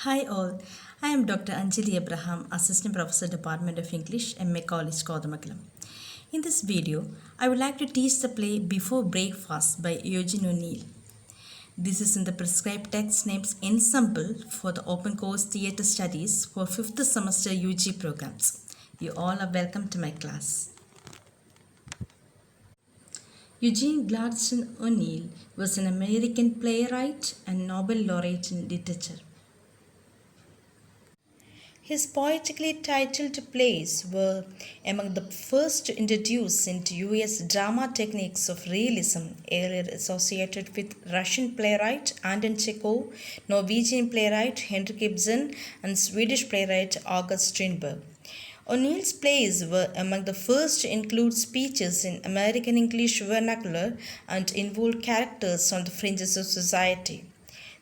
Hi all, I am Dr. Anjali Abraham, Assistant Professor, Department of English, MA College, Kodamakalam. In this video, I would like to teach the play Before Breakfast by Eugene O'Neill. This is in the prescribed text named Ensemble for the Open Course Theatre Studies for 5th semester UG programs. You all are welcome to my class. Eugene Gladstone O'Neill was an American playwright and Nobel laureate in literature. His poetically titled plays were among the first to introduce into US drama techniques of realism, earlier associated with Russian playwright Anton Chekhov, Norwegian playwright Henrik Ibsen, and Swedish playwright August Strindberg. O'Neill's plays were among the first to include speeches in American English vernacular and involved characters on the fringes of society.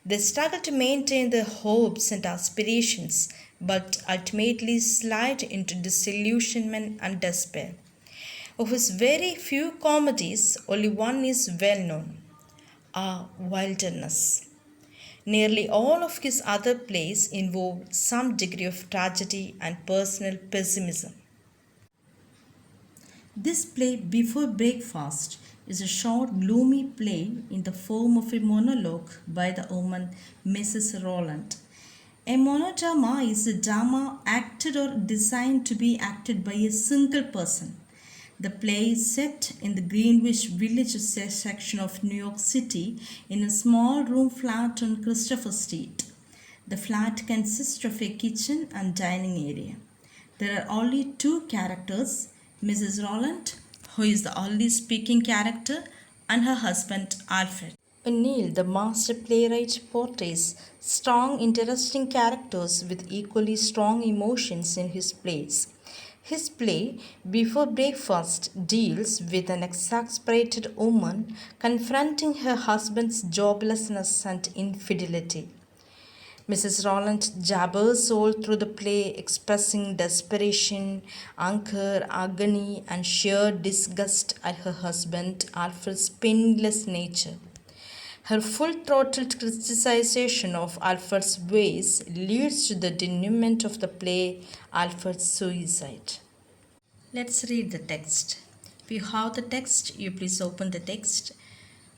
They struggle to maintain their hopes and aspirations, but ultimately slide into disillusionment and despair. Of his very few comedies, only one is well known, A Wilderness. Nearly all of his other plays involve some degree of tragedy and personal pessimism. This play, Before Breakfast, is a short, gloomy play in the form of a monologue by the woman Mrs. Roland. A monodrama is a drama acted or designed to be acted by a single person. The play is set in the Greenwich Village section of New York City in a small room flat on Christopher Street. The flat consists of a kitchen and dining area. There are only two characters, Mrs. Roland, who is the only speaking character, and her husband Alfred. O'Neill, the master playwright, portrays strong, interesting characters with equally strong emotions in his plays. His play, Before Breakfast, deals with an exasperated woman confronting her husband's joblessness and infidelity. Mrs. Roland jabbers all through the play, expressing desperation, anger, agony, and sheer disgust at her husband Alfred's painless nature. Her full-throttled criticization of Alfred's ways leads to the denouement of the play, Alfred's suicide. Let's read the text. If you have the text, you please open the text.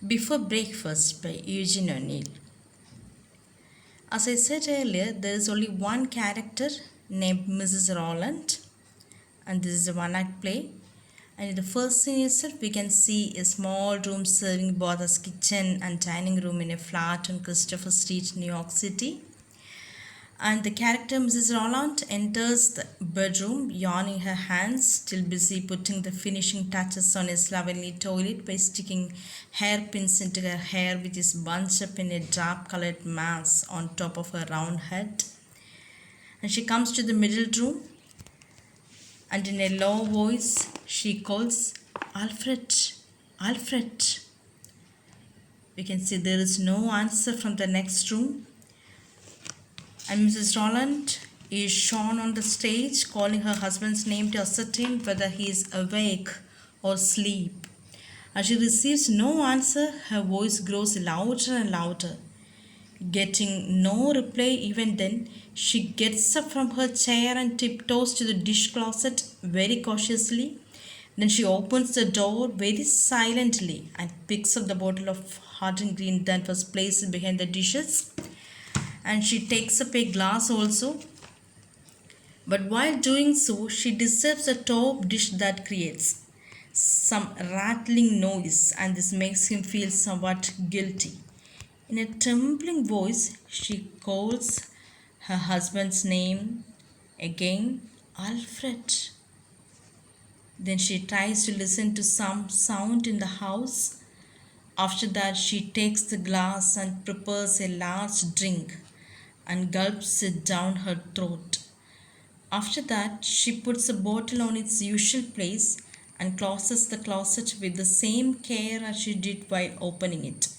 Before Breakfast by Eugene O'Neill. As I said earlier, there is only one character named Mrs. Roland, and this is a one-act play. And in the first scene itself, we can see a small room serving both as kitchen and dining room in a flat on Christopher Street, New York City. And the character Mrs. Roland enters the bedroom, yawning her hands, still busy putting the finishing touches on his slovenly toilet by sticking hairpins into her hair, which is bunched up in a drab-colored mass on top of her round head. And she comes to the middle room, and in a low voice, she calls, Alfred, Alfred. We can see there is no answer from the next room. And Mrs. Roland is shown on the stage calling her husband's name to ascertain whether he is awake or asleep. As she receives no answer, her voice grows louder and louder. Getting no reply even then, she gets up from her chair and tiptoes to the dish closet very cautiously. Then she opens the door very silently and picks up the bottle of hardened green that was placed behind the dishes. And she takes up a glass also. But while doing so, she disturbs the top dish that creates some rattling noise, and this makes him feel somewhat guilty. In a trembling voice, she calls her husband's name again, Alfred. Then she tries to listen to some sound in the house. After that, she takes the glass and prepares a large drink and gulps it down her throat. After that, she puts the bottle on its usual place and closes the closet with the same care as she did while opening it.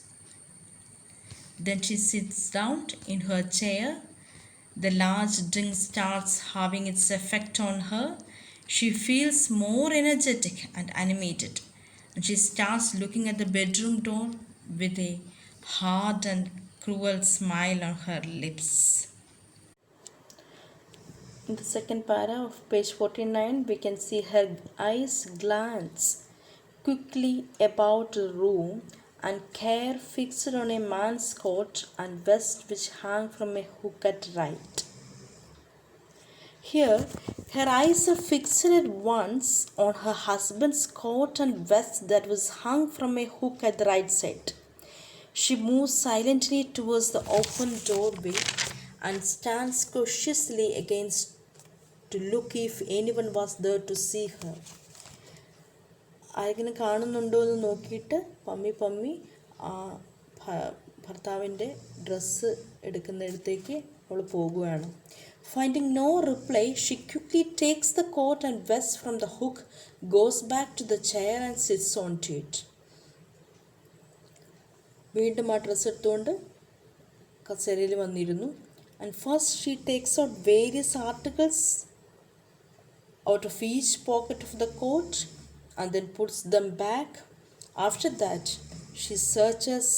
Then she sits down in her chair. The large drink starts having its effect on her. She feels more energetic and animated, and she starts looking at the bedroom door with a hard and cruel smile on her lips. In the second para of page 49, we can see her eyes glance quickly about the room and care fixed on a man's coat and vest which hung from a hook at right. Here, her eyes are fixed at once on her husband's coat and vest that was hung from a hook at the right side. She moves silently towards the open doorway and stands cautiously against to look if anyone was there to see her. ആരെങ്കിലും കാണുന്നുണ്ടോ എന്ന് നോക്കിയിട്ട് പമ്മി പമ്മി ആ ഭർത്താവിൻ്റെ dress എടുക്കുന്നിടത്തേക്ക് അവൾ പോകുകയാണ്. Finding no reply, she quickly takes the coat and vest from the hook, goes back to the chair and sits on to it. വീണ്ടും ആ ഡ്രസ്സ് എടുത്തുകൊണ്ട് കസേരയിൽ വന്നിരുന്നു. And first she takes out various articles out of each pocket of the coat and then puts them back. After that, she searches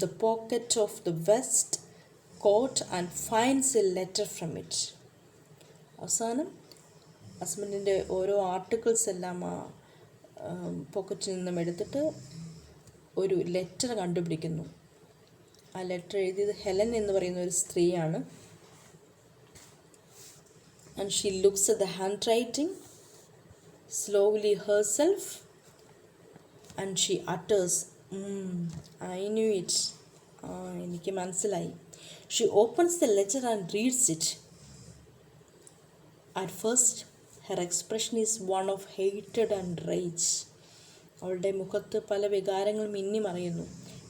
the pocket of the vest coat and finds a letter from it. അവസാനം ഹസ്ബൻഡിൻ്റെ ഓരോ articles എല്ലാം ആ പോക്കറ്റിൽ നിന്നും എടുത്തിട്ട് ഒരു letter കണ്ടുപിടിക്കുന്നു. ആ ലെറ്റർ എഴുതിയത് ഹെലൻ എന്ന് പറയുന്ന ഒരു സ്ത്രീയാണ്. And she looks at the handwriting slowly herself and she utters, I knew it. എനിക്ക് മനസ്സിലായി. She opens the letter and reads it. At first, her expression is one of hatred and rage. അവളുടെ മുഖത്ത് പല വികാരങ്ങളും മിന്നി മറയുന്നു.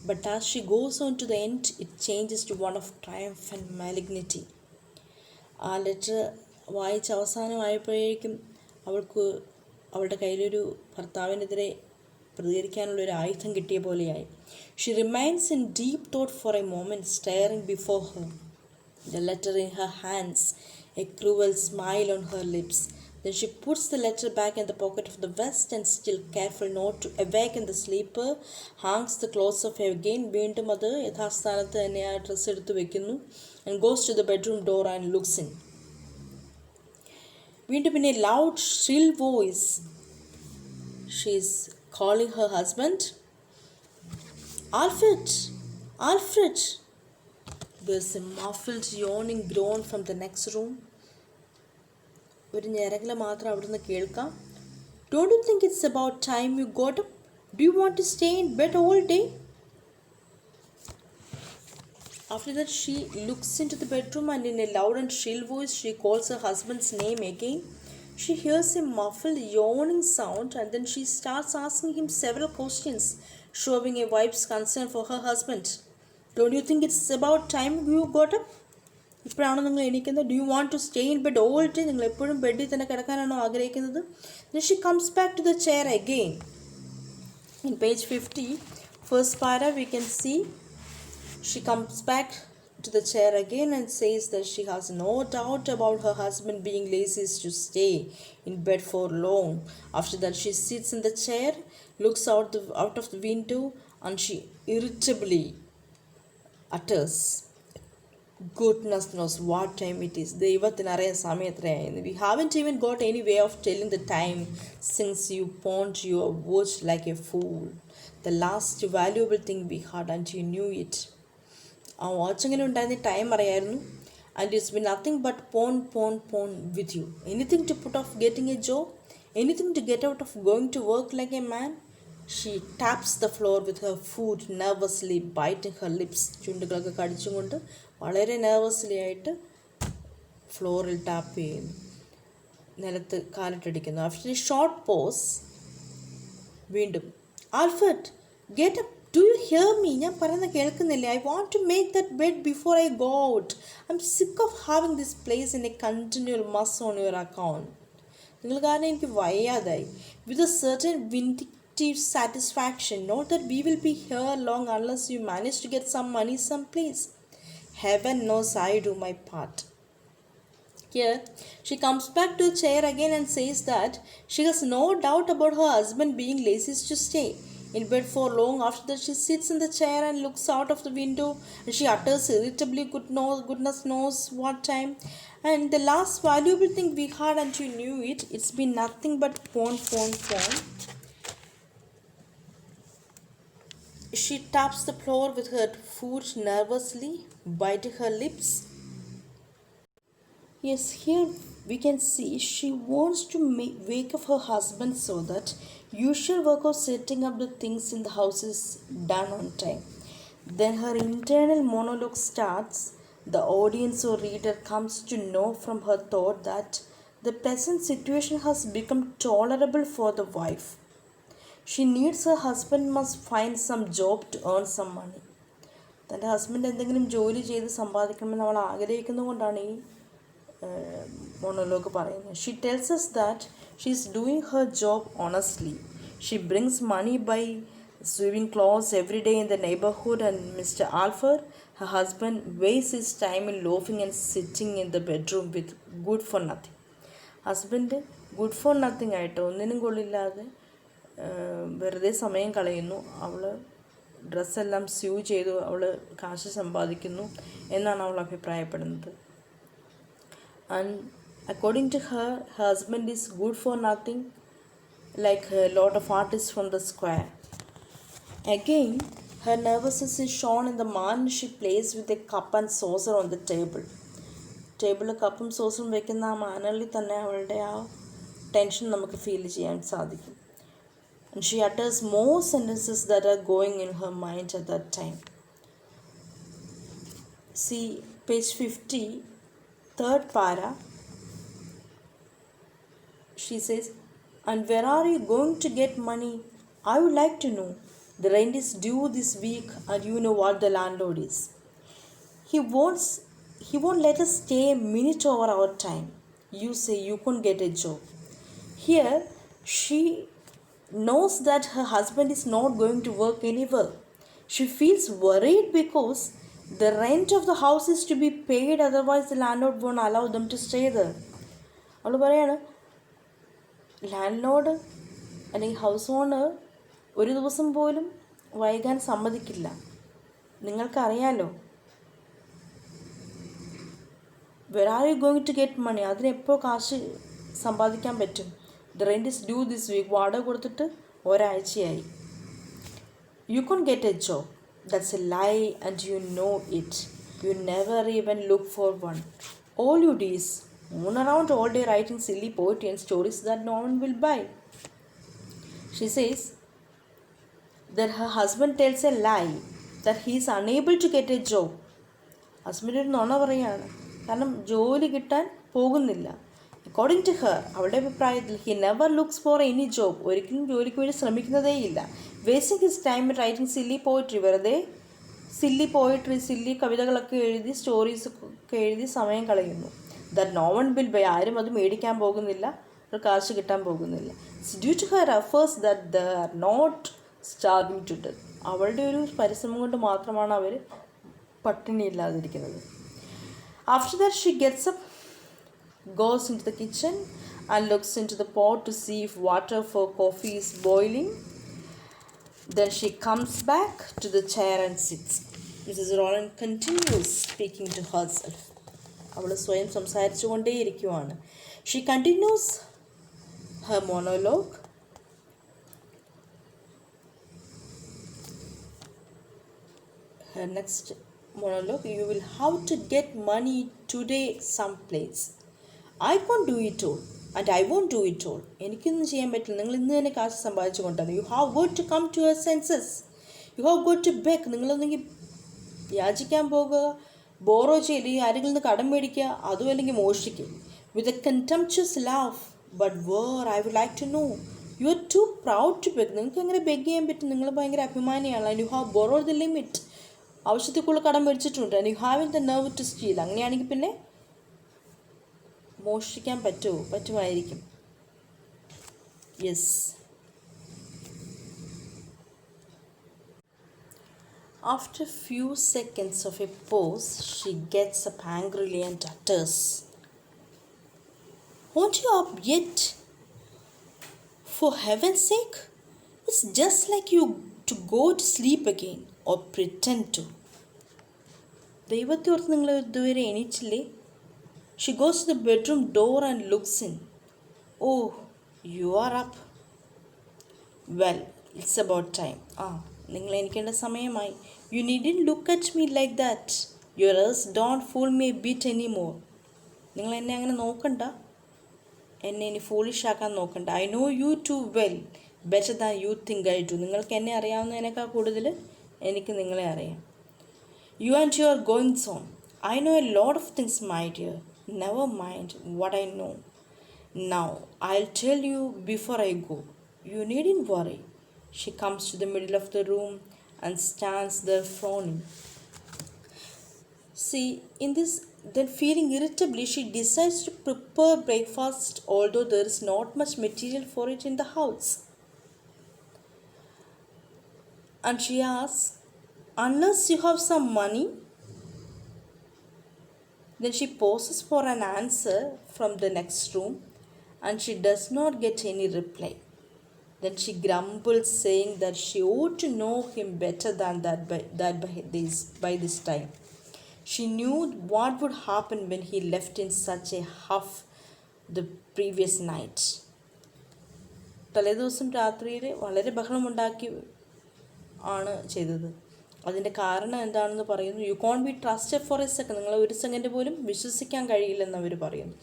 But as she goes on to the end, it changes to one of triumph and malignity. ആ letter വായിച്ച് അവസാനമായപ്പോഴേക്കും അവളുടെ കയ്യിലൊരു ഭർത്താവിനെതിരെ പ്രതികരിക്കാനുള്ളൊരു ആയുധം കിട്ടിയ പോലെയായി. She remains in deep thought for a moment, staring before her, the letter in her hands, a cruel smile on her lips. Then she puts the letter back in the pocket of the vest and, still careful not to awaken the sleeper, hangs the clothes up again. വീണ്ടും അത് യഥാസ്ഥാനത്ത് തന്നെ ആ dress എടുത്ത് വെക്കുന്നു. And goes to the bedroom door and looks in. വീണ്ടും in a loud shrill voice she is calling her husband, Alfred, Alfred. There's a muffled yawning groan from the next room. ഒരു ഞരകല മാത്രം അവിടുന്ന് കേൾക്കാം. Don't you think it's about time you got up? Do you want to stay in bed all day? After that, she looks into the bedroom and in a loud and shrill voice she calls her husband's name again. She hears a muffled yawning sound and then she starts asking him several questions, showing a wife's concern for her husband. Don't you think it's about time you got up? ഇപ്പോഴാണോ നിങ്ങൾ എണീക്കുന്നത്? Do you want to stay in bed all day? നിങ്ങൾ എപ്പോഴും ബെഡിൽ തന്നെ കിടക്കാനാണോ ആഗ്രഹിക്കുന്നത്? Then she comes back to the chair again. In page 50, first para, we can see she comes back to the chair again and says that she has no doubt about her husband being lazy to stay in bed for long. After that, she sits in the chair, looks out of the window and she irritably utters, goodness knows what time it is. ദൈവത്തിനറിയാം സമയം എത്രയായിരുന്നു. We haven't even got any way of telling the time since you pawned your watch like a fool. The last valuable thing we had and you knew it. ആ watch എങ്ങനെ ഉണ്ടായിരുന്ന time അറിയായിരുന്നു. And it's been nothing but pawn with you. Anything to put off getting a job? Anything to get out of going to work like a man? She taps the floor with her foot, nervously biting her lips. ചുണ്ടുകളൊക്കെ കടിച്ചുകൊണ്ട് വളരെ nervously ആയിട്ട് ഫ്ലോറിൽ tap ചെയ്യുന്നു, നിലത്ത് കാലിട്ടടിക്കുന്നു. After a short pause വീണ്ടും, Alfred get up, do you hear me? ഞാൻ പറയുന്നത് കേൾക്കുന്നില്ലേ? I want to make that bed before I go out. I'm sick of having this place in a continual mess on your account. നിങ്ങൾ കാരണം എനിക്ക് വയ്യാതായി. With a certain vindictive satisfaction, not that we will be here long unless you manage to get some money someplace. Heaven knows I do my part. Here, she comes back to the chair again and says that she has no doubt about her husband being lazy to stay. in bed for long. After that, she sits in the chair and looks out of the window, and she utters irritably, goodness knows what time. And the last valuable thing we had, and you knew it, it's been nothing but phone. She taps the floor with her foot nervously, biting her lips. Yes, here we can see she wants to wake up her husband so that usual work of setting up the things in the house is done on time. Then her internal monologue starts. The audience or reader comes to know from her thought that the present situation has become tolerable for the wife. She needs her husband must find some job to earn some money. തൻ്റെ husband എന്തെങ്കിലും ജോലി ചെയ്ത് സമ്പാദിക്കണമെന്ന് അവൾ ആഗ്രഹിക്കുന്നതുകൊണ്ടാണ് ഈ monologue പറയുന്നത്. She tells us that she is doing her job honestly. She brings money by sweeping clothes every day in the neighborhood, and Mr. Alfred, her husband, wastes his time in loafing and sitting in the bedroom with good for nothing. Husband good for nothing ആയിട്ട് ഒന്നിനും കൊള്ളില്ലാതെ വെറുതെ സമയം കളയുന്നു. അവൾ ഡ്രസ്സെല്ലാം sue ചെയ്തു അവൾ കാശ് സമ്പാദിക്കുന്നു എന്നാണ് അവൾ അഭിപ്രായപ്പെടുന്നത്. And according to her, her husband is good for nothing, like a lot of artists from the square. Again, her nervousness is shown in the manner she plays with a cup and saucer on the table. ടേബിളിൽ കപ്പും സോസും വെക്കുന്ന ആ മാനറിൽ തന്നെ അവളുടെ ആ tension നമുക്ക് feel ചെയ്യാൻ സാധിക്കും. And she utters more sentences that are going in her mind at that time. See page 50, third para. She says, and where are you going to get money? I would like to know. The rent is due this week, and you know what the landlord is. He won't let us stay a minute over our time. You say you couldn't get a job. Here, she knows that her husband is not going to work anywhere. She feels worried because the rent of the house is to be paid, otherwise the landlord won't allow them to stay there. അവൾ പറയാണ്, landlord അല്ലെങ്കിൽ house owner ഒരു ദിവസം പോലും വൈകാൻ സമ്മതിക്കില്ല. നിങ്ങൾക്കറിയാലോ, where are you going to get money, അതിനെപ്പോൾ കാശ് സമ്പാദിക്കാൻ പറ്റും. The rent is due this week, വാടക കൊടുത്തിട്ട് ഒരാഴ്ചയായി. You can't get a job. That's a lie and you know it. You never even look for one. All you do is moon around all day writing silly poetry and stories that no one will buy. She says that her husband tells a lie, that he is unable to get a job. Husband ഒരു നുണ പറയുകയാണ്, കാരണം ജോലി കിട്ടാൻ പോകുന്നില്ല. According to her, അവളുടെ അഭിപ്രായത്തിൽ, he never looks for any job, ഒരിക്കലും ജോലിക്ക് വേണ്ടി ശ്രമിക്കുന്നതേയില്ല. Wasting his time writing silly poetry, വെറുതെ സില്ലി പോയിട്രി, സില്ലി കവിതകളൊക്കെ എഴുതി, സ്റ്റോറീസ് ഒക്കെ എഴുതി സമയം കളയുന്നു. That no one will buy, ആരും അത് മേടിക്കാൻ പോകുന്നില്ല, ഒരു കാശ് കിട്ടാൻ പോകുന്നില്ല. It's due to her efforts that they are not starving to death. അവളുടെ ഒരു പരിശ്രമം കൊണ്ട് മാത്രമാണ് അവർ പട്ടിണി ഇല്ലാതിരിക്കുന്നത്. After that she gets up, goes into the kitchen and looks into the pot to see if water for coffee is boiling. Then she comes back to the chair and sits. Mrs. Roland continues speaking to herself. അവൾ സ്വയം സംസാരിച്ചു കൊണ്ടേയിരിക്കുവാണ്. She continues her monologue. Her next monologue, you will have to get money today someplace. I can't do it all and I won't do it all. എനിക്കൊന്നും ചെയ്യാൻ പറ്റില്ല, നിങ്ങൾ ഇന്ന് തന്നെ കാശ് സമ്പാദിച്ചു കൊണ്ടാണ്. You have got to come to your senses. You have got to beg. നിങ്ങളൊന്നെങ്കിൽ യാചിക്കാൻ പോകുക, ബോറോ ചെയ്ത് ആരെങ്കിലും നിന്ന് കടം മേടിക്കുക, അതും അല്ലെങ്കിൽ മോഷ്ടിക്കുക. With a contemptuous laugh. But where I would like to know. You are too proud to beg. നിങ്ങൾക്ക് എങ്ങനെ ബെഗ് ചെയ്യാൻ പറ്റും? നിങ്ങൾ ഭയങ്കര അഭിമാനിയാണ്. And you have borrow the limit. ആവശ്യത്തിക്കുള്ള കടം മേടിച്ചിട്ടുണ്ട്. And you have in the nerve to steal. അങ്ങനെയാണെങ്കിൽ പിന്നെ മോഷ്ടിക്കാൻ പറ്റുമായിരിക്കും. Yes. After a few seconds of a pause, she gets up angrily and utters, "Aren't you up yet? For heaven's sake, It's just like you to go to sleep again or pretend to. ദൈവത്തെ ഓർത്ത് നിങ്ങൾ ഇതുവരെ എണീച്ചില്ലേ? She goes to the bedroom door and looks in. Oh, you are up. Well, it's about time. നിങ്ങൾ എണീക്കേണ്ട സമയമായി. You needn't look at me like that. Your eyes don't fool me a bit anymore. നിങ്ങൾ എന്നെ അങ്ങനെ നോക്കണ്ട. എന്നെ ഇനി foolish ആക്കാൻ നോക്കണ്ട. I know you too well. Better than you think I do. നിങ്ങൾക്ക് എന്നെ അറിയാവുന്നതിനേക്കാൾ കൂടുതൽ എനിക്ക് നിങ്ങളെ അറിയാം. You and your goings on. I know a lot of things, my dear. Never mind what I know. Now, I'll tell you before I go. You needn't worry. She comes to the middle of the room and stands there frowning. See, in this, then feeling irritably, she decides to prepare breakfast, although there is not much material for it in the house. And she asks, unless you have some money? Then she pauses for an answer from the next room, and she does not get any reply. Then she grumbles, saying that she ought to know him better than by this time. She knew what would happen when he left in such a huff the previous night. തലേദിവസം രാത്രിയിൽ വളരെ ബഹളമുണ്ടാക്കി ആണ് ചെയ്തത്. അതിൻ്റെ കാരണം എന്താണെന്ന് പറയുന്നു. You can't be trusted for a second. നിങ്ങൾ ഒരു സെക്കൻഡ് പോലും വിശ്വസിക്കാൻ കഴിയില്ലെന്ന് അവർ പറയുന്നു.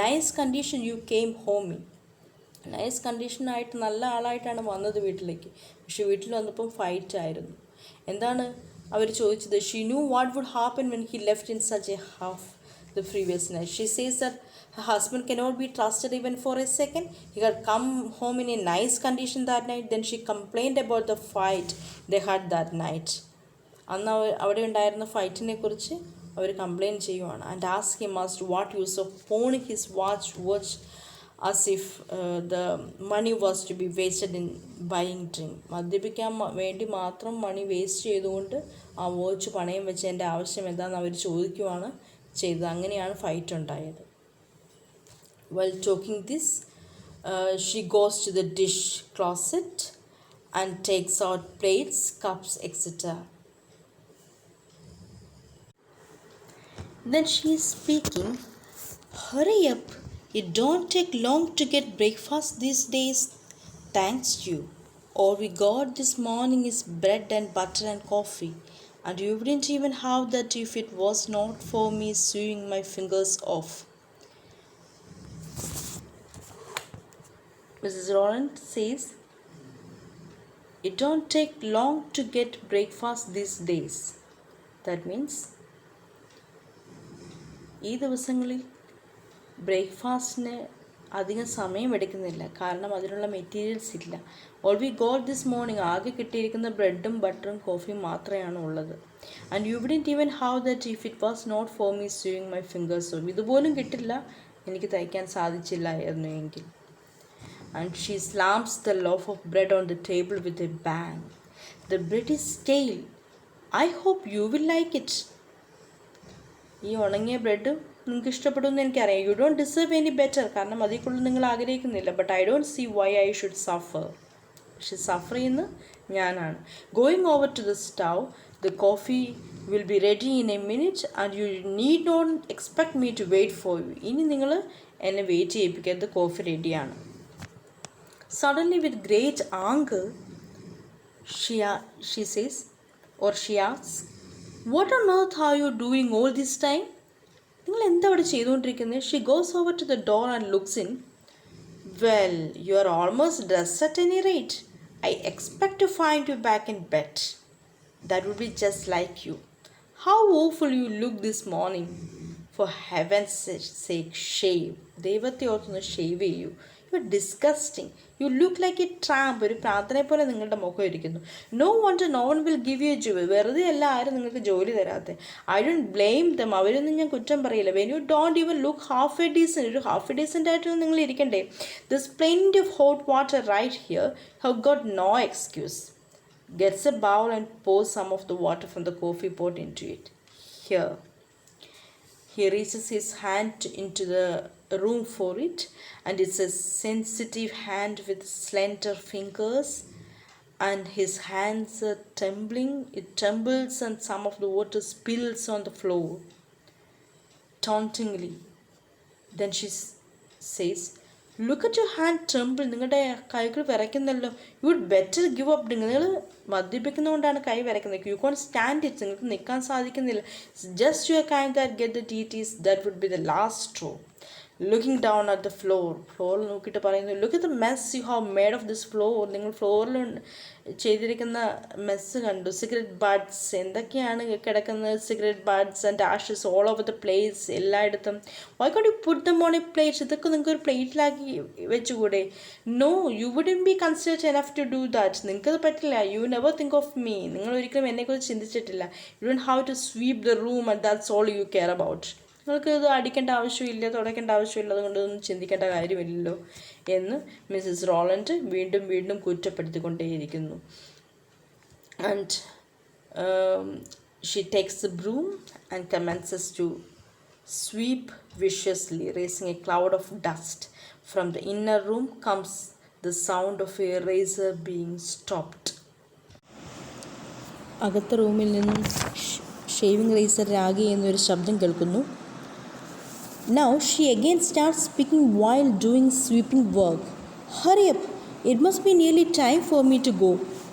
Nice condition you came home in. Nice കണ്ടീഷനായിട്ട് നല്ല ആളായിട്ടാണ് വന്നത് വീട്ടിലേക്ക്. പക്ഷെ വീട്ടിൽ വന്നപ്പം ഫൈറ്റ് ആയിരുന്നു. എന്താണ് അവർ ചോദിച്ചത്? She knew what would happen when he left in such a huff the previous night. She says that her husband cannot be trusted even for a second. He had come home in a nice condition that night. Then she complained about the fight they had that night. അന്ന് അവിടെ ഉണ്ടായിരുന്ന ഫൈറ്റിനെ കുറിച്ച് അവർ complaint ചെയ്യുവാണ്. And ask him must what use of pawning his watch as if the money was to be wasted in buying drink. മദ്യപിക്കാൻ വേണ്ടി മാത്രം മണി waste ചെയ്തുകൊണ്ട് ആ വാച്ച് പണയം വെച്ചതിൻ്റെ ആവശ്യം എന്താണെന്ന് അവർ ചോദിക്കുവാണ് ചെയ്തത്. അങ്ങനെയാണ് ഫൈറ്റ് ഉണ്ടായത്. While talking this, she goes to the dish closet and takes out plates, cups, etc. Then she is speaking, hurry up, it don't take long to get breakfast these days, thanks to you. All we got this morning is bread and butter and coffee, and you wouldn't even have that if it was not for me sewing my fingers off. Mrs. Rowland says, it don't take long to get breakfast these days. That means ഈ ദിവസങ്ങളിൽ ബ്രേക്ക്ഫാസ്റ്റിന് അധികം സമയം എടുക്കുന്നില്ല. കാരണം അതിനുള്ള materials ഇല്ല. All we got this morning, ആകെ കിട്ടിയിരിക്കുന്ന ബ്രെഡും ബട്ടറും കോഫിയും മാത്രമാണ് ഉള്ളത്. And you wouldn't even have that if it was not for me sewing my fingers off. ഇതുപോലും കിട്ടില്ല എനിക്ക് തയ്ക്കാൻ സാധിച്ചില്ലായിരുന്നു എങ്കിൽ. And she slams the loaf of bread on the table with a bang. The bread is stale. I hope you will like it. ഈ ഉണങ്ങിയ bread നിങ്ങൾക്ക് ഇഷ്ടപ്പെടുമെന്ന് എനിക്കറിയാം. You don't deserve any better. കാരണം അതിൽ കൂടുതൽ നിങ്ങൾ ആഗ്രഹിക്കുന്നില്ല. But I don't see why I should suffer. പക്ഷെ സഫർ ചെയ്യുന്ന ഞാനാണ്. Going over to the stove, the coffee will be ready in a minute and you need not expect me to wait for you. ഇനി നിങ്ങൾ എന്നെ wait ചെയ്യിപ്പിക്കരുത്, coffee റെഡിയാണ്. Suddenly with great anger she says, or she asks, what on earth are you doing all this time? നിങ്ങൾ എന്താ അവിടെ ചെയ്തുകൊണ്ടിരിക്കുന്നത്? She goes over to the door and looks in. Well, you are almost dressed at any rate. I expect to find you back in bed. That would be just like you. How awful you look this morning. For heaven's sake shave. ദൈവത്തെ ഓർത്തൊന്ന് shave ചെയ്യൂ. You are disgusting. You look like a tramp. ഒരു പ്രാർത്ഥനയെ പോലെ നിങ്ങളുടെ മുഖം ഇരിക്കുന്നു. No wonder no one will give U A job. വെറുതെ അല്ല ആരും നിങ്ങൾക്ക് ജോലി തരാത്തത്. I don't blame them. അവരൊന്നും ഞാൻ കുറ്റം പറയില്ല. When you don't even look half a decent. ഒരു ഹാഫ് എ ഡീസൻ്റ് ആയിട്ട് നിങ്ങൾ ഇരിക്കണ്ടേ? This plenty of hot water right here have got no excuse. Gets a bowl and pours some of the water from the coffee pot into it. Here. He reaches his hand into the room for it, and it's a sensitive hand with slender fingers, and his hands are trembling. It trembles and some of the water spills on the floor. Tauntingly, then she says, look at your hand tremble. നിങ്ങളുടെ കൈകൾ വിറയ്ക്കുന്നല്ലോ. You would better give up. നിങ്ങൾ മദ്യപിക്കുന്നതുകൊണ്ടാണ് കൈ വിറയ്ക്കുന്നത്. You can't stand it. നിങ്ങൾക്ക് നിൽക്കാൻ സാധിക്കുന്നില്ല. Just your kind that get the DTs that would be the last straw. Looking down at the ഫ്ലോറിൽ നോക്കിയിട്ട് പറയുന്നു, look at the mess you have made of this floor. നിങ്ങൾ ഫ്ലോറിൽ ചെയ്തിരിക്കുന്ന mess കണ്ടു. സിഗരറ്റ് ബഡ്സ് എന്തൊക്കെയാണ് കിടക്കുന്നത്. Cigarette buds and ashes all over the place, എല്ലായിടത്തും. Y കോണ്ട് you put them on a plate. ഇതൊക്കെ നിങ്ങൾക്ക് ഒരു പ്ലേറ്റിലാക്കി വെച്ചുകൂടെ. No, you wouldn't be considered enough to do that. നിങ്ങൾക്കത് പറ്റില്ല. You never think of me. നിങ്ങൾ ഒരിക്കലും എന്നെക്കുറിച്ച് ചിന്തിച്ചിട്ടില്ല. You don't have to sweep the room and that's all you care about. നിങ്ങൾക്ക് ഇത് അടിക്കേണ്ട ആവശ്യമില്ല, തുടയ്ക്കേണ്ട ആവശ്യമില്ല, അതുകൊണ്ടൊന്നും ചിന്തിക്കേണ്ട കാര്യമില്ലല്ലോ എന്ന് മിസ്സിസ് റോളണ്ട് വീണ്ടും വീണ്ടും കുറ്റപ്പെടുത്തിക്കൊണ്ടേയിരിക്കുന്നു. And she takes the broom and commences to sweep viciously, raising a cloud of dust. From the inner room comes the sound of a razor being stopped. അകത്ത റൂമിൽ നിന്നും ഷേവിംഗ് റേസർ രാഗി എന്നൊരു ശബ്ദം കേൾക്കുന്നു. Now she again starts speaking while doing sweeping work. Hurry up, it must be nearly time for me to go.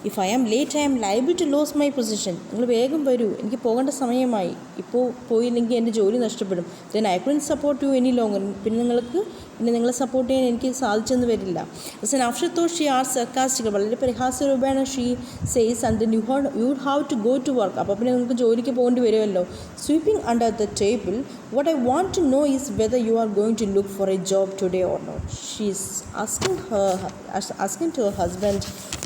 If I am late, I am liable to lose my position. നിങ്ങൾ വേഗം വരൂ, എനിക്ക് പോകേണ്ട സമയമായി. ഇപ്പോൾ പോയില്ലെങ്കിൽ എൻ്റെ ജോലി നഷ്ടപ്പെടും. Then I couldn't support you any longer. പിന്നെ നിങ്ങളെ സപ്പോർട്ട് ചെയ്യാൻ എനിക്ക് സാധിച്ചെന്ന് വരില്ല. As an afterthought, she asked sarcastically, വളരെ പരിഹാസ്യരൂപേണ she says, and then you would have to go to work. അപ്പോൾ പിന്നെ നിങ്ങൾക്ക് ജോലിക്ക് പോകേണ്ടി വരുമല്ലോ. Sweeping under the table, what I want to know is whether you are going to look for a job today or not. She is asking to her husband,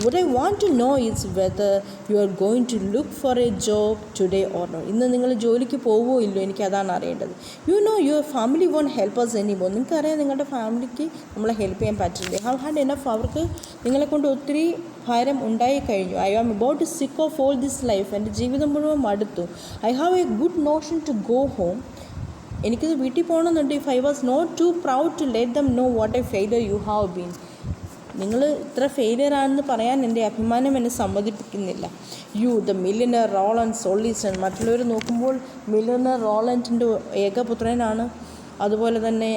what I want to know is whether you are going to look for a job today or not. ഇന്ന് നിങ്ങൾ ജോലിക്ക് പോവോ ഇല്ലോ, എനിക്കതാണ് അറിയേണ്ടത്. You know your family won't help us anymore. നിങ്ങൾക്കറിയാം നിങ്ങളുടെ ഫാമിലിക്ക് നമ്മളെ ഹെൽപ്പ് ചെയ്യാൻ പറ്റില്ല. Have had enough. അവർക്ക് നിങ്ങളെ കൊണ്ട് ഒത്തിരി ഭാരം ഉണ്ടായി കഴിഞ്ഞു. I am about to sick of all this life. എൻ്റെ ജീവിതം മുഴുവൻ മടുത്തു. I have a good notion to go home. എനിക്കിത് വീട്ടിൽ പോകണമെന്നുണ്ട്. If I was not too proud to let them know what a failure you have been. നിങ്ങൾ ഇത്ര failure ആണെന്ന് പറയാൻ എൻ്റെ അഭിമാനം എന്നെ സമ്മതിപ്പിക്കുന്നില്ല. You the millionaire Roland sole son. മറ്റുള്ളവർ നോക്കുമ്പോൾ മില്യനർ റോളൻഡിൻ്റെ ഏകപുത്രനാണ്. അതുപോലെ തന്നെ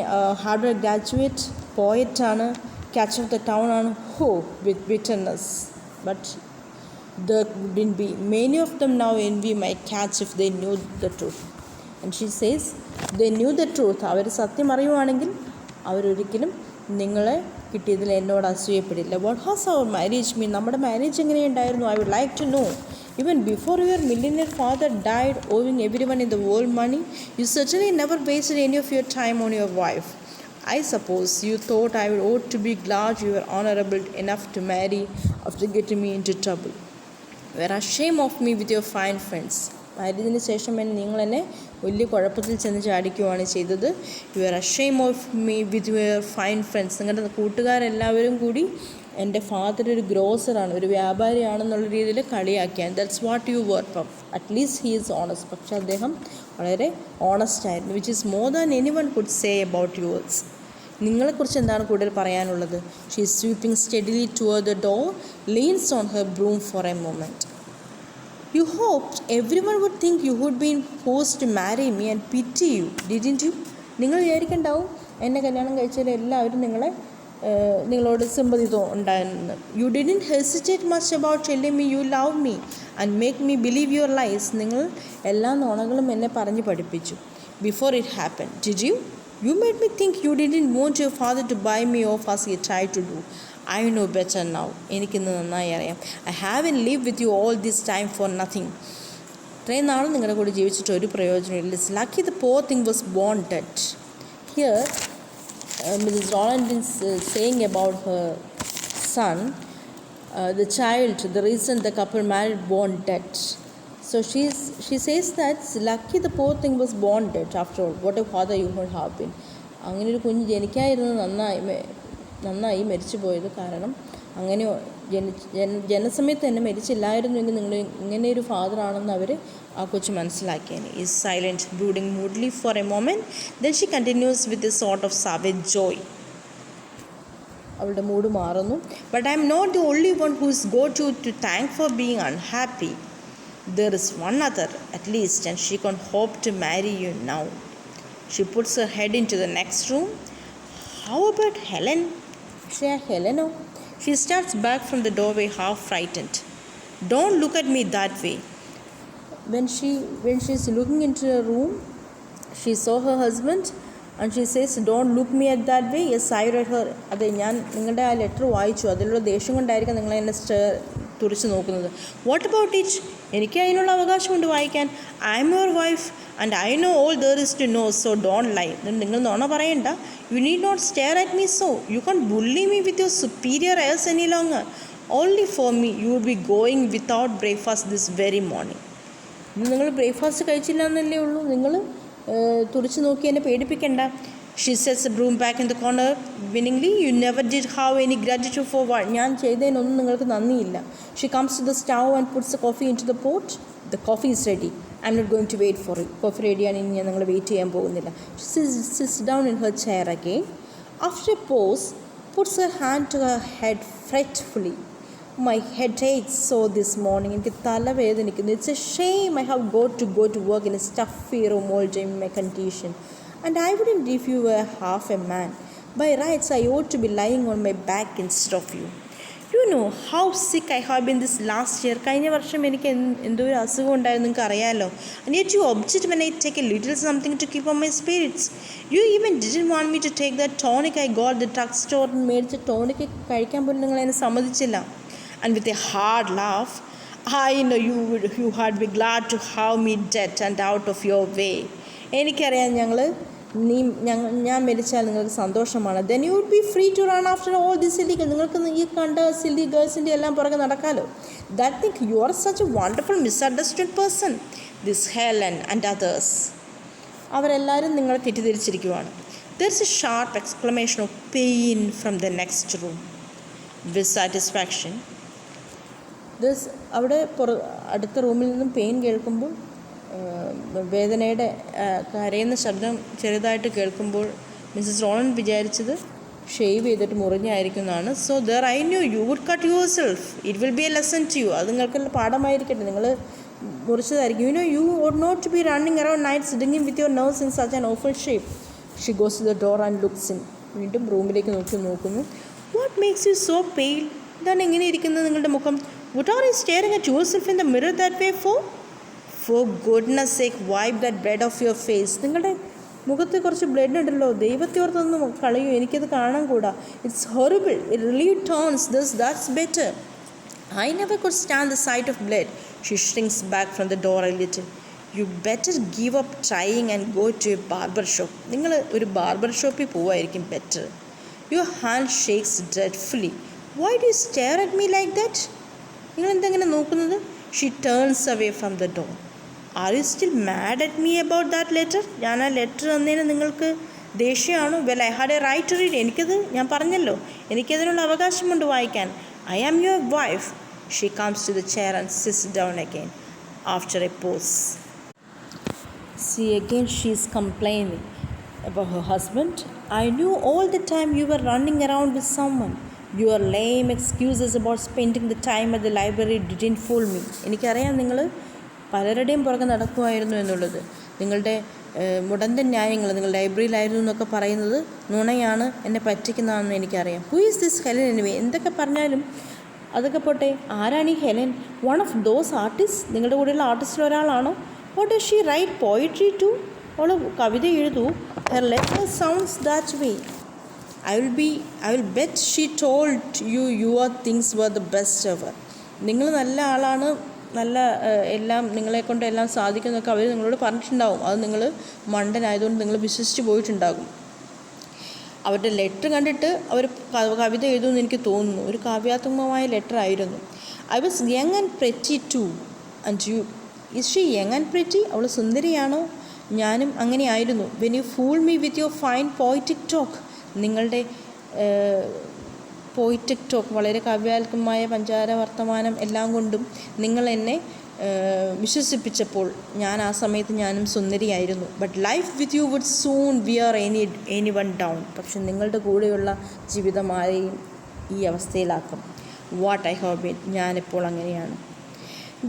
ഹാർഡ്വേർഡ് ഗ്രാജുവേറ്റ്, പോയറ്റാണ്, ക്യാച്ച് ഓഫ് ദ ടൗൺ ആണ്. Ho with bitterness. But there wouldn't be many of them now envy my catch if they knew the truth. And she says, they knew the truth. അവർ സത്യം അറിയുവാണെങ്കിൽ അവരൊരിക്കലും നിങ്ങളെ കിട്ടിയതിൽ എന്നോട് അസൂയപ്പെടില്ല. What has our marriage mean. നമ്മുടെ marriage എങ്ങനെയുണ്ടായിരുന്നു? I would like to know. Even before your millionaire father died, owing everyone in the world money, you certainly never wasted any of your time on your wife. I suppose you thought I ought to be glad you were honorable enough to marry after getting me into trouble. You are ashamed of me with your fine friends. മാരേജിന് ശേഷം നിങ്ങൾ എന്നെ വലിയ കുഴപ്പത്തിൽ ചെന്ന് ചാടിക്കുകയാണ് ചെയ്തത്. You are ashamed of me with your fine friends. നിങ്ങളുടെ കൂട്ടുകാരെല്ലാവരും കൂടി എൻ്റെ father ഒരു ഗ്രോസറാണ്, ഒരു വ്യാപാരിയാണെന്നുള്ള രീതിയിൽ കളിയാക്കിയാണ്. That's what you work. At least he is honest. പക്ഷെ അദ്ദേഹം വളരെ ഓണസ്റ്റ് ആയിരുന്നു. Which is more than any one could say about yours. നിങ്ങളെക്കുറിച്ച് എന്താണ് കൂടുതൽ പറയാനുള്ളത്? She is sweeping steadily toward the door, leans on her broom for a moment. You hoped everyone would think you had been forced to marry me and pity you, didn't you? നിങ്ങൾ വിചാരിക്കണ്ടാവും എന്നെ കല്യാണം കഴിച്ചാൽ എല്ലാവരും നിങ്ങളോട് sympathy ഉണ്ടായിരുന്നു. You didn't hesitate much about telling me you love me and make me believe your lies. നിങ്ങൾ എല്ലാ നുണകളും എന്നെ പറഞ്ഞ് പഠിപ്പിച്ചു. Before it happened, did you? You made me think you didn't want your father to buy me off as he tried to do. I know better now. എനിക്കിന്ന് നന്നായി അറിയാം. I haven't lived with you all this time for nothing. ഇത്രയും നാളും നിങ്ങളുടെ കൂടെ ജീവിച്ചിട്ട് ഒരു പ്രയോജനമില്ല. It's lucky the poor thing was born dead. Here, Mrs. Roland is saying about her son, the child, the reason the couple married, born dead. So she says that it's lucky the poor thing was born dead after all. What a father you would have been. അങ്ങനെ ഒരു കുഞ്ഞ് ജനിക്കായിരുന്നു നന്നായി മരിച്ചു പോയത്. കാരണം അങ്ങനെ ജനസമയത്ത് തന്നെ മരിച്ചില്ലായിരുന്നുവെങ്കിൽ നിങ്ങൾ ഇങ്ങനെയൊരു ഫാദറാണെന്ന് അവർ ആ കൊച്ചു മനസ്സിലാക്കിയേനെ. Is silent, brooding moodily for a moment. Then she continues with a sort of savage joy. അവളുടെ മൂഡ് മാറുന്നു. But I'm not the only one who is go to thank for being unhappy. There is one other at least and she can't hope to marry you now. She puts her head in to the next room. How about Helen? പക്ഷേ ഹെലനോ? She starts back from the doorway half frightened. Don't look at me that way. When she is looking into her room, she saw her husband and she says, don't look me at that way. Yes, I read her. അതെ, ഞാൻ നിങ്ങളുടെ ആ letter വായിച്ചു. അതിലുള്ള ദേഷ്യം കൊണ്ടായിരിക്കും നിങ്ങൾ എന്നെ തുറിച്ച് നോക്കുന്നത്. What about it? എനിക്ക് അതിനുള്ള അവകാശമുണ്ട് വായിക്കാൻ. I'm your wife and I know all there is to know, so don't lie. നിങ്ങൾ നോണ പറയണ്ട. You need not stare at me so. You can't bully me with your superior airs any longer. Only for me you will be going without breakfast this very morning. നിങ്ങൾ breakfast കഴിച്ചില്ല എന്നല്ലേ ഉള്ളൂ. നിങ്ങൾ തുറിച്ച് നോക്കി എന്നെ പേടിപ്പിക്കണ്ട. She sets A broom back in the corner winningly. You never did have any gratitude for what. ഞാൻ ചെയ്തതിനൊന്നും നിങ്ങൾക്ക് നന്ദിയില്ല. She comes to the stove and puts a coffee in to the pot. The coffee is ready. I'm not going to wait for it. Coffee റെഡിയാണ്, ഇനി ഞാൻ നിങ്ങൾ wait ചെയ്യാൻ പോകുന്നില്ല. She sits down in her chair again. After a pause puts a hand to her head fretfully. My head aches so this morning. എനിക്ക് തലവേദനിക്കുന്നു. It's a shame I have got to work in a stuffy room all day in my condition. And I wouldn't if you were half a man. By rights I ought to be lying on my back instead of you. You know how sick I have been this last year. കഴിഞ്ഞ വർഷം എനിക്ക് എന്തോ ഒരു അസുഖം ഉണ്ടായിരുന്നു, നിങ്ങൾക്ക് അറിയാമല്ലോ. And yet you object when I take a little something to keep on my spirits. You even didn't want me to take that tonic I got the drug store. മേടിച്ച ടോണിക് കഴിക്കാൻ പോലും നിങ്ങൾ എന്നെ സമ്മതിച്ചില്ല. And with a hard laugh, I know you had be glad to have me dead and out of your way. എനിക്കറിയാം ഞാൻ മരിച്ചാൽ നിങ്ങൾക്ക് സന്തോഷമാണ്. Then you would be free to run after all this silly. നിങ്ങൾക്ക് ഈ കണ്ട silly ഗേൾസിൻ്റെ എല്ലാം പുറകെ നടക്കാമല്ലോ. That think you are such a wonderful misunderstood person. This Helen and others. അവരെല്ലാവരും നിങ്ങളെ തെറ്റിദ്ധരിച്ചിരിക്കുവാണ്. There is a sharp exclamation of pain from the next room. With satisfaction. അവിടെ അടുത്ത റൂമിൽ നിന്നും പെയിൻ കേൾക്കുമ്പോൾ, വേദനയുടെ കരയുന്ന ശബ്ദം ചെറുതായിട്ട് കേൾക്കുമ്പോൾ മിസ്സസ് റോളൻ വിചാരിച്ചത് ഷേവ് ചെയ്തിട്ട് മുറിഞ്ഞായിരിക്കുന്നതാണ്. So there I knew you would cut yourself. It will be a lesson to you. അത് നിങ്ങൾക്ക് പാഠമായിരിക്കട്ടെ. നിങ്ങൾ മുറിച്ചതായിരിക്കും. You know you would not to be running around night sitting with your nerves in such an awful shape. She goes to the door and looks in. വീണ്ടും റൂമിലേക്ക് നോക്കുന്നു. What makes you so pale? ഇതാണ് എങ്ങനെ ഇരിക്കുന്നത് നിങ്ങളുടെ മുഖം? What are you staring at yourself in the mirror that way for? For goodness sake, wipe that blood off your face. നിങ്ങളുടെ മുഖത്ത് കുറച്ച് ബ്ലഡ് ഉണ്ടല്ലോ, ദൈവത്തെ ഓർത്തൊന്നും കളയൂ, എനിക്കത് കാണാൻ കൂടാ. It's horrible. It really turns this. That's better. I never could stand the sight of blood. She shrinks back from the door a little. You better give up trying and go to a barber shop. നിങ്ങൾ ഒരു barber ഷോപ്പിൽ പോവായിരിക്കും better. Your hand shakes dreadfully. Why do you stare at me like that? നിങ്ങൾ എന്തെങ്ങനെ നോക്കുന്നത്? She turns away from the door. Are you still mad at me about that letter? ഞാൻ ആ letter തന്നതിന് നിങ്ങൾക്ക് ദേഷ്യമാണോ? Well I had a right to read. എനിക്കത് ഞാൻ പറഞ്ഞല്ലോ, എനിക്കതിനുള്ള അവകാശമുണ്ട് വായിക്കാൻ. I am your wife. She comes to the chair and sits down again after a pause. See again she is complaining about her husband. I knew all the time you were running around with someone. Your lame excuses about spending the time at the library didn't fool me. എനിക്കറിയാം നിങ്ങൾ പലരുടെയും പുറകെ നടക്കുമായിരുന്നു എന്നുള്ളത്. നിങ്ങളുടെ മുടന്തൻ ന്യായങ്ങൾ, നിങ്ങൾ ലൈബ്രറിയിലായിരുന്നു എന്നൊക്കെ പറയുന്നത് നുണയാണ്, എന്നെ പറ്റിക്കുന്നതാണെന്ന് എനിക്കറിയാം. Who is this Helen anyway? എന്തൊക്കെ പറഞ്ഞാലും അതൊക്കെ പോട്ടെ. ആരാണ് ഈ Helen? One of those artist? നിങ്ങളുടെ കൂടെയുള്ള ആർട്ടിസ്റ്റിൽ ഒരാളാണോ? What does she write poetry too? അവൾ കവിത എഴുതൂ. Her letter sounds that way. I will bet she told you your things were the best ever. നിങ്ങൾ നല്ല ആളാണ്, നല്ല എല്ലാം നിങ്ങളെക്കൊണ്ട് എല്ലാം സാധിക്കുന്നതൊക്കെ അവർ നിങ്ങളോട് പറഞ്ഞിട്ടുണ്ടാവും. അത് നിങ്ങൾ മണ്ടനായതുകൊണ്ട് നിങ്ങൾ വിശ്വസിച്ച് പോയിട്ടുണ്ടാകും. അവരുടെ ലെറ്റർ കണ്ടിട്ട് അവർ കവിത എഴുതുമെന്ന് എനിക്ക് തോന്നുന്നു. ഒരു കാവ്യാത്മകമായ ലെറ്റർ ആയിരുന്നു. I was young and pretty too. And you? Is she young and pretty? അവൾ സുന്ദരിയാണോ? ഞാനും അങ്ങനെയായിരുന്നു. When you fool me with your fine poetic talk. നിങ്ങളുടെ പോയിറ്റിക് ടോക്ക്, വളരെ കാവ്യാത്മകമായ പഞ്ചാര വർത്തമാനം എല്ലാം കൊണ്ടും നിങ്ങൾ എന്നെ വിശ്വസിപ്പിച്ചപ്പോൾ ഞാൻ ആ സമയത്ത് ഞാനും സുന്ദരിയായിരുന്നു. But life with you would soon wear anyone down. പക്ഷെ നിങ്ങളുടെ കൂടെയുള്ള ജീവിതമാരെയും ഈ അവസ്ഥയിലാക്കും. What I have been. ഞാനിപ്പോൾ അങ്ങനെയാണ്.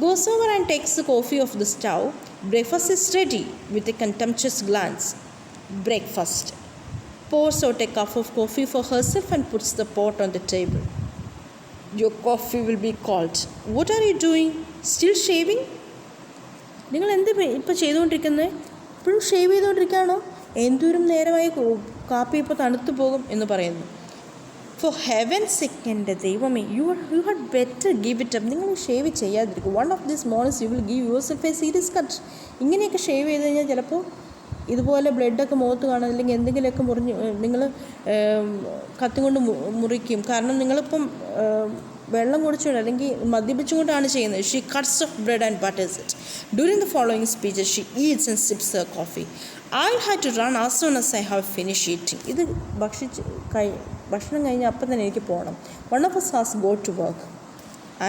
Goes over and takes the coffee off the stove. Breakfast is ready with a contemptuous glance. Breakfast. Pours out a cup of coffee for herself and puts the pot on the table. Your coffee will be cold. What are you doing? Still shaving? നിങ്ങൾ എന്ത് ഇപ്പോൾ ചെയ്തുകൊണ്ടിരിക്കുന്നത്? ഇപ്പോഴും shave ചെയ്തുകൊണ്ടിരിക്കുകയാണോ? എന്തോരം നേരമായി കാപ്പി ഇപ്പോൾ തണുത്തു പോകും എന്ന് പറയുന്നു. ഫോർ ഹെവൻസ് സെക്ക്, എൻ്റെ ദൈവമേ, you had better give it up. നിങ്ങൾ ഷേവ് ചെയ്യാതിരിക്കും. One of these mornings you will give yourself a serious cut. ഇങ്ങനെയൊക്കെ ഷേവ് ചെയ്ത് കഴിഞ്ഞാൽ ചിലപ്പോൾ ഇതുപോലെ ബ്ലഡൊക്കെ മുഖത്ത് കാണും, അല്ലെങ്കിൽ എന്തെങ്കിലുമൊക്കെ മുറിഞ്ഞ് നിങ്ങൾ കത്തി കൊണ്ട് മുറിക്കും. കാരണം നിങ്ങളിപ്പം വെള്ളം കുടിച്ചുകൊണ്ട് അല്ലെങ്കിൽ മദ്യപിച്ചുകൊണ്ടാണ് ചെയ്യുന്നത്. She cuts off bread and butters it. During the following speeches she eats and sips her coffee. I have to run as soon as I have finish eating. ഇത് ഭക്ഷണം കഴിഞ്ഞ് അപ്പം തന്നെ എനിക്ക് പോകണം. One of us has go to work.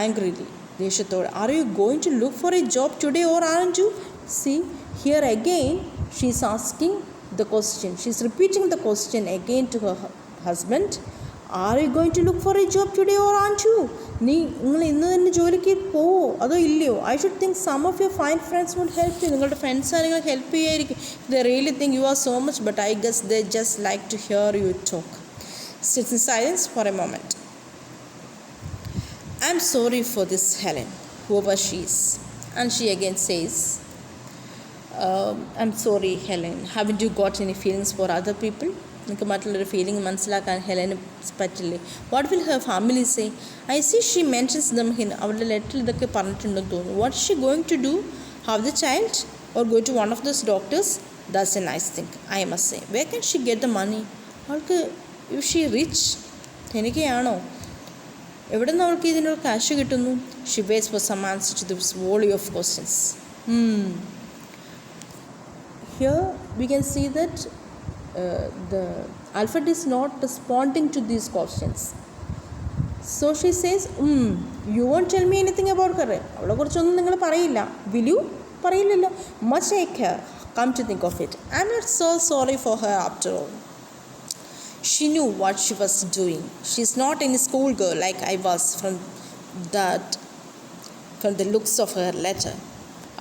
Angrily, ദേഷ്യത്തോടെ. Are you going to look for a job today or aren't you? See, here again she is asking the question. She is repeating the question again to her husband. Are you going to look for a job today or aren't you? നിങ്ങൾ ഇന്ന് തന്നെ ജോലിക്ക് പോവോ അതോ ഇല്ലയോ? I should think some of your fine friends would help you. നിങ്ങളുടെ friends ആരെങ്കിലും help ചെയ്യായിരിക്കും. They really think you are so much, but I guess they just like to hear you talk. Sits in silence for a moment. I'm sorry for this Helen, whoever she is. And she again says, I'm sorry Helen, haven't you got any feelings for other people? നിങ്ങൾക്ക് മറ്റുള്ളൊരു feeling മനസ്സിലാക്കാൻ ഹെലന് പറ്റില്ലേ? What will her family say? I see she mentions them here. അവളുടെ ലെറ്ററിൽ ഇതൊക്കെ പറഞ്ഞിട്ടുണ്ടെന്ന് തോന്നുന്നു. What she going to do? Have the child or go to one of those doctors? That's a nice thing, I must say. Where can she get the money? അവൾക്ക് if she rich, ധനികയാണോ? എവിടെ നിന്ന് അവൾക്ക് ഇതിനുള്ള കാശ് കിട്ടുന്നു? She waits for some answer to this volley of questions. Here we can see that the alphabet is not responding to these questions. So she says, you won't tell me anything about her. അവളെ കുറിച്ചൊന്നും നിങ്ങൾ പറയില്ല. Will you? പറയില്ലല്ലോ. Much I care. Come to think of it, I'm not so sorry for her after all. She knew what she was doing. She's not any schoolgirl like I was from the looks of her letter.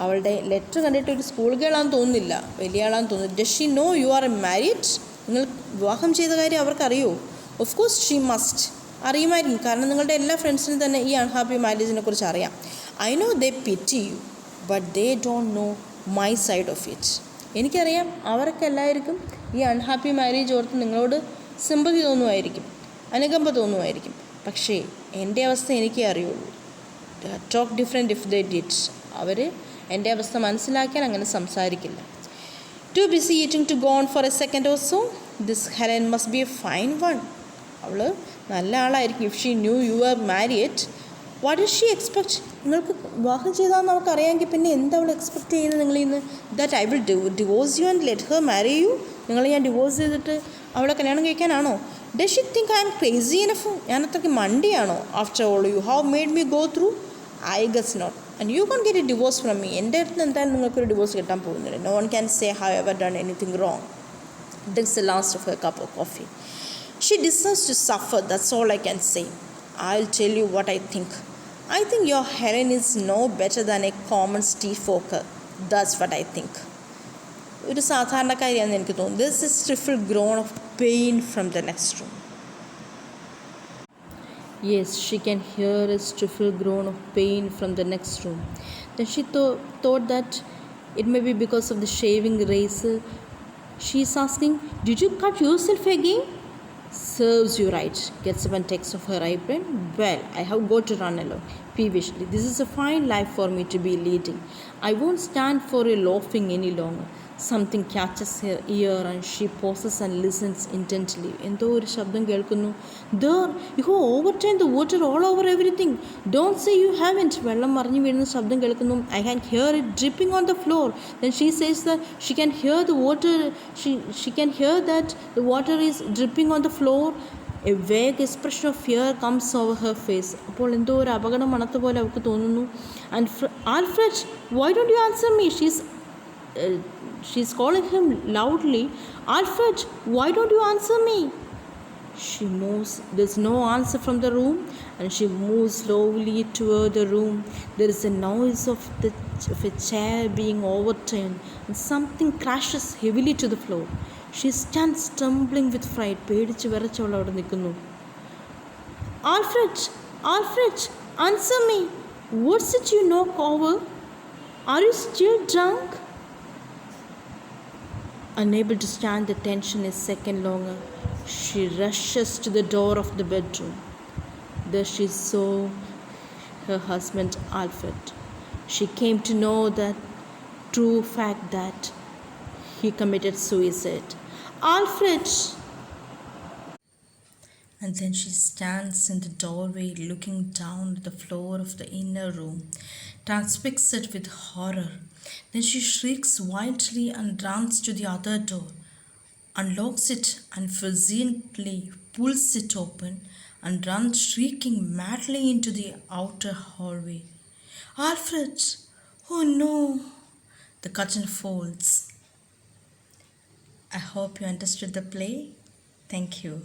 അവളുടെ letter കണ്ടിട്ട് ഒരു school ഗേളാന്ന് തോന്നുന്നില്ല, വലിയ ആളാന്ന് തോന്നുന്നു. Does she know you are married? നിങ്ങൾ വിവാഹം ചെയ്ത കാര്യം അവർക്കറിയോ? Of course she must. അറിയുമായിരിക്കും, കാരണം നിങ്ങളുടെ എല്ലാ ഫ്രണ്ട്സിനും തന്നെ ഈ അൺഹാപ്പി മാരേജിനെ കുറിച്ച് അറിയാം. I know they പിറ്റി U, but they don't know my side of it. എനിക്കറിയാം അവർക്ക് എല്ലാവർക്കും ഈ അൺഹാപ്പി മാരേജ് ഓർത്ത് നിങ്ങളോട് സിമ്പതി തോന്നുമായിരിക്കും, അനുകമ്പ തോന്നുമായിരിക്കും. പക്ഷേ എൻ്റെ അവസ്ഥ എനിക്കേ അറിയുള്ളൂ. Talk different if they did. അവർ എൻ്റെ അവസ്ഥ മനസ്സിലാക്കിയാൽ അങ്ങനെ സംസാരിക്കില്ല. Too busy eating to go on for a second also. This Helen must be a fine one. അവൾ നല്ല ആളായിരിക്കും. If she knew you are married, what does she expect? നിങ്ങൾക്ക് വിവാഹം ചെയ്താൽ നമുക്കറിയാമെങ്കിൽ പിന്നെ എന്താ അവൾ എക്സ്പെക്ട് ചെയ്യുന്നത് നിങ്ങളിൽ നിന്ന്? That I will divorce you and let her marry you. നിങ്ങൾ ഞാൻ ഡിവോഴ്സ് ചെയ്തിട്ട് അവളെ കല്യാണം കഴിക്കാനാണോ? Does she think I'm crazy enough? ഞാൻ അത്രയ്ക്ക് മണ്ടിയാണോ? After all you have made me go through. I guess not. And you can get a divorce from me. എൻ്റെ അടുത്ത് എന്തായാലും നിങ്ങൾക്കൊരു ഡിവോഴ്സ് കിട്ടാൻ പോകുന്നില്ല. No one can say have ever done anything wrong. Drinks the last of her cup of coffee. She deserves to suffer, that's all I can say. I'll tell you what I think. I think your Helen is no better than a common street walker. That's what I think. ഒരു സാധാരണക്കാരിയാണെന്ന് എനിക്ക് തോന്നുന്നു. This is stifle groan of pain from the next room. Yes, she can hear a stifle groan of pain from the next room. Then she thought that it may be because of the shaving razor. She is asking, did you cut yourself again? Serves you right. Gets up and takes off her apron. Well, I have got to run along. Peevishly, this is a fine life for me to be leading. I won't stand for a loafing any longer. Something catches her ear and she pauses and listens intently. എന്തോ ഒരു ശബ്ദം കേൾക്കുന്നു. There, you have overturned the water all over everything. Don't say you haven't. വെള്ളം മറിഞ്ഞു വീഴുന്ന ശബ്ദം കേൾക്കുന്നു. I can hear it dripping on the floor. Then she says that she can hear the water. She can hear that the water is dripping on the floor. A vague expression of fear comes over her face. അപ്പോൾ എന്തോ ഒരു അപകടം മണത്ത പോലെ അവൾക്ക് തോന്നുന്നു. And Alfred, why don't you answer me? She's calling him loudly. Alfred, why don't you answer me? She moves. There's no answer from the room, and she moves slowly toward the room. There is a noise of a chair being overturned, and something crashes heavily to the floor. She stands trembling with fright. പേടിച്ച് വിറച്ചവൾ അവിടെ നിൽക്കുന്നു. Alfred, Alfred, answer me. What's it you knock over? Are you still drunk? Unable to stand the tension a second longer, she rushes to the door of the bedroom. There she saw her husband Alfred. She came to know the true fact that he committed suicide. Alfred! And then she stands in the doorway looking down at the floor of the inner room, transfixed with horror. Then she shrieks wildly and runs to the other door, unlocks it unforeseeably, pulls it open, and runs shrieking madly into the outer hallway. Alfred! Oh no! The curtain falls. I hope you understood the play. Thank you.